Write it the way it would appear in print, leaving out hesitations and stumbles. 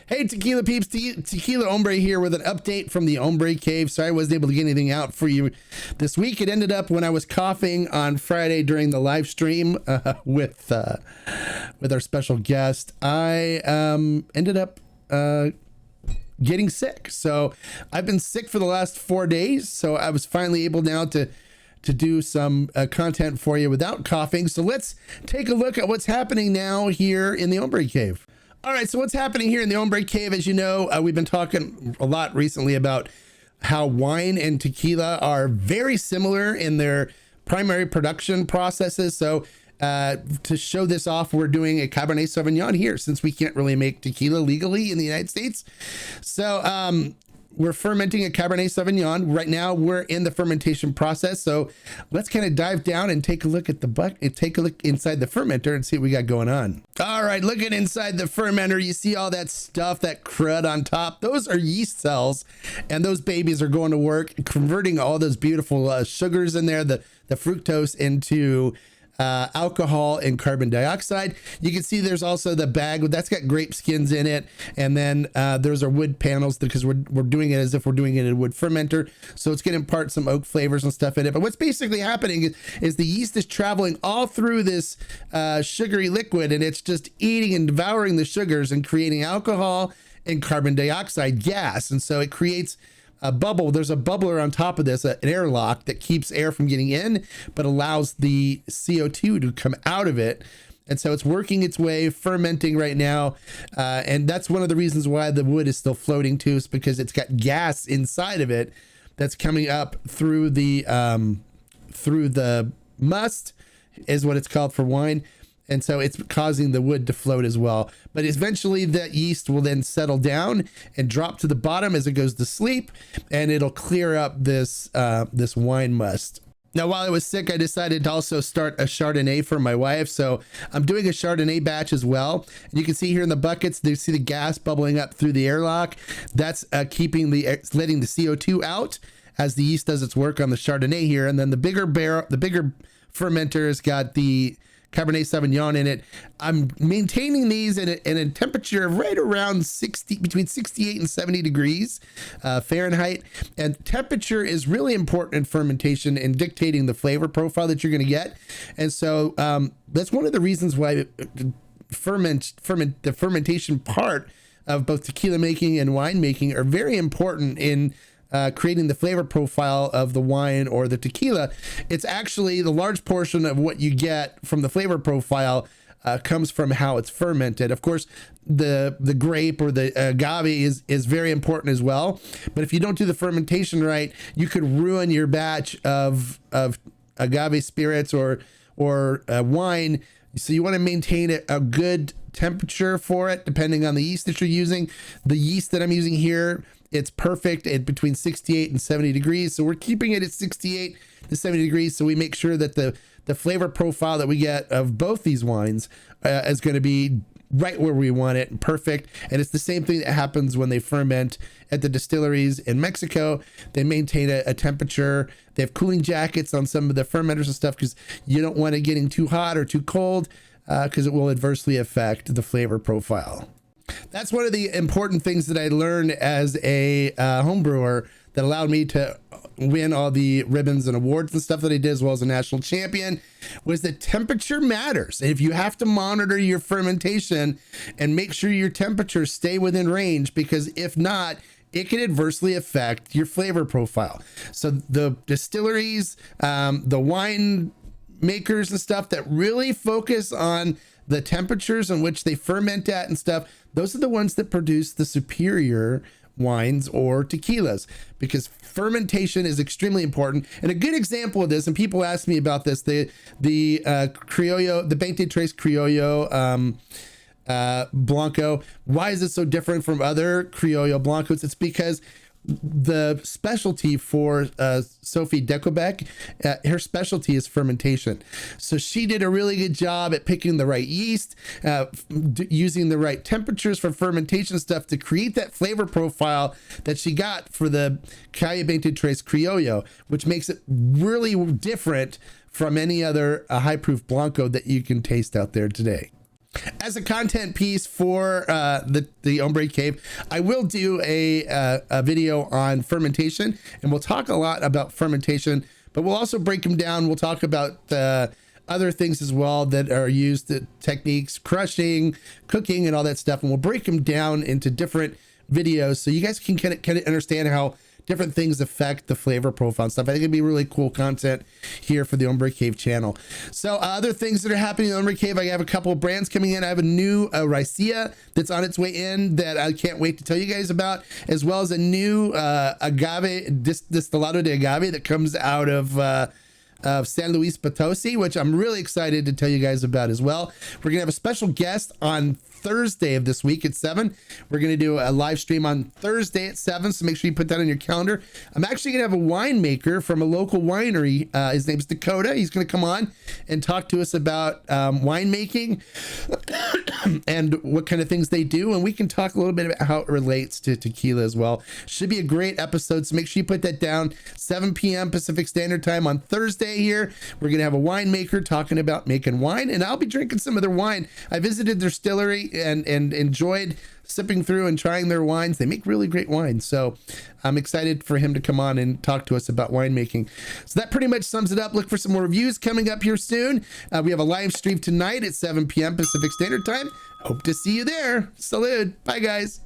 Hey, Tequila peeps, Tequila Hombre here with an update from the Hombre Cave. Sorry I wasn't able to get anything out for you this week. It ended up when I was coughing on Friday during the live stream with our special guest. I ended up getting sick. So I've been sick for the last 4 days. So I was finally able now to do some content for you without coughing. So let's take a look at what's happening now here in the Hombre Cave. All right, so what's happening here in the Hombre Cave, as you know, we've been talking a lot recently about how wine and tequila are very similar in their primary production processes. So to show this off, we're doing a Cabernet Sauvignon here since we can't really make tequila legally in the United States. So we're fermenting a Cabernet Sauvignon. Right now, we're in the fermentation process. So let's kind of dive down and take a look at take a look inside the fermenter and see what we got going on. All right, looking inside the fermenter, you see all that stuff, that crud on top. Those are yeast cells, and those babies are going to work, converting all those beautiful sugars in there, the fructose, into alcohol and carbon dioxide. You can see there's also the bag that's got grape skins in it, and then there's our wood panels because we're doing it as if we're doing it in a wood fermenter, so it's going to impart some oak flavors and stuff in it. But what's basically happening is the yeast is traveling all through this sugary liquid, and it's just eating and devouring the sugars and creating alcohol and carbon dioxide gas, and so it creates a bubble. There's a bubbler on top of this, an airlock that keeps air from getting in, but allows the CO2 to come out of it. And so it's working its way, fermenting right now. And that's one of the reasons why the wood is still floating too, is because it's got gas inside of it that's coming up through the must, is what it's called for wine. And so it's causing the wood to float as well. But eventually that yeast will then settle down and drop to the bottom as it goes to sleep, and it'll clear up this wine must. Now, while I was sick, I decided to also start a Chardonnay for my wife. So I'm doing a Chardonnay batch as well. And you can see here in the buckets, you see the gas bubbling up through the airlock. That's letting the CO2 out as the yeast does its work on the Chardonnay here. And then the bigger fermenter has got the Cabernet Sauvignon in it. I'm maintaining these in a temperature of right around between 68 and 70 degrees Fahrenheit. And temperature is really important in fermentation and dictating the flavor profile that you're going to get. And so that's one of the reasons why the fermentation part of both tequila making and wine making are very important in creating the flavor profile of the wine or the tequila. It's actually the large portion of what you get from the flavor profile comes from how it's fermented. Of course, the grape or the agave is very important as well. But if you don't do the fermentation right, you could ruin your batch of agave spirits or wine. So you want to maintain a good temperature for it, depending on the yeast that you're using. The yeast that I'm using here, it's perfect at between 68 and 70 degrees. So we're keeping it at 68 to 70 degrees. So we make sure that the flavor profile that we get of both these wines is going to be right where we want it, and perfect. And it's the same thing that happens when they ferment at the distilleries in Mexico. They maintain a temperature. They have cooling jackets on some of the fermenters and stuff because you don't want it getting too hot or too cold because it will adversely affect the flavor profile. That's one of the important things that I learned as a home brewer that allowed me to win all the ribbons and awards and stuff that I did, as well as a national champion, was that temperature matters. And if you have to monitor your fermentation and make sure your temperatures stay within range, because if not, it can adversely affect your flavor profile. So the distilleries, the wine makers and stuff that really focus on the temperatures in which they ferment at and stuff, those are the ones that produce the superior wines or tequilas, because fermentation is extremely important. And a good example of this, and people ask me about this, the Criollo, the Banc de Tres Criollo Blanco, why is it so different from other Criollo Blancos? It's because the specialty for Sophie Dequebec, her specialty is fermentation. So she did a really good job at picking the right yeast, using the right temperatures for fermentation stuff to create that flavor profile that she got for the Calle 23 Criollo, which makes it really different from any other high proof Blanco that you can taste out there today. as a content piece for the Hombre Cave, I will do a video on fermentation, and we'll talk a lot about fermentation, but we'll also break them down. We'll talk about other things as well that are used, the techniques, crushing, cooking, and all that stuff, and we'll break them down into different videos so you guys can kind of understand how different things affect the flavor profile and stuff. I think it'd be really cool content here for the Hombre Cave channel. So other things that are happening in the Hombre Cave, I have a couple of brands coming in. I have a new Ricea that's on its way in that I can't wait to tell you guys about, as well as a new agave, Destilado de Agave that comes out of San Luis Potosi, which I'm really excited to tell you guys about as well. We're gonna have a special guest on Thursday of this week at 7. We're gonna do a live stream on Thursday at 7, so make sure you put that on your calendar. I'm actually gonna have a winemaker from a local winery. His name's Dakota. He's gonna come on and talk to us about winemaking and what kind of things they do, and we can talk a little bit about how it relates to tequila as well. Should be a great episode, so make sure you put that down. 7 p.m. Pacific Standard Time on Thursday here. We're gonna have a winemaker talking about making wine, and I'll be drinking some of their wine. I visited their distillery and enjoyed sipping through and trying their wines. They make really great wine, so I'm excited for him to come on and talk to us about winemaking. So that pretty much sums it up. Look for some more reviews coming up here soon. We have a live stream tonight at 7 p.m. Pacific Standard Time. Hope to see you there. Salud. Bye, guys.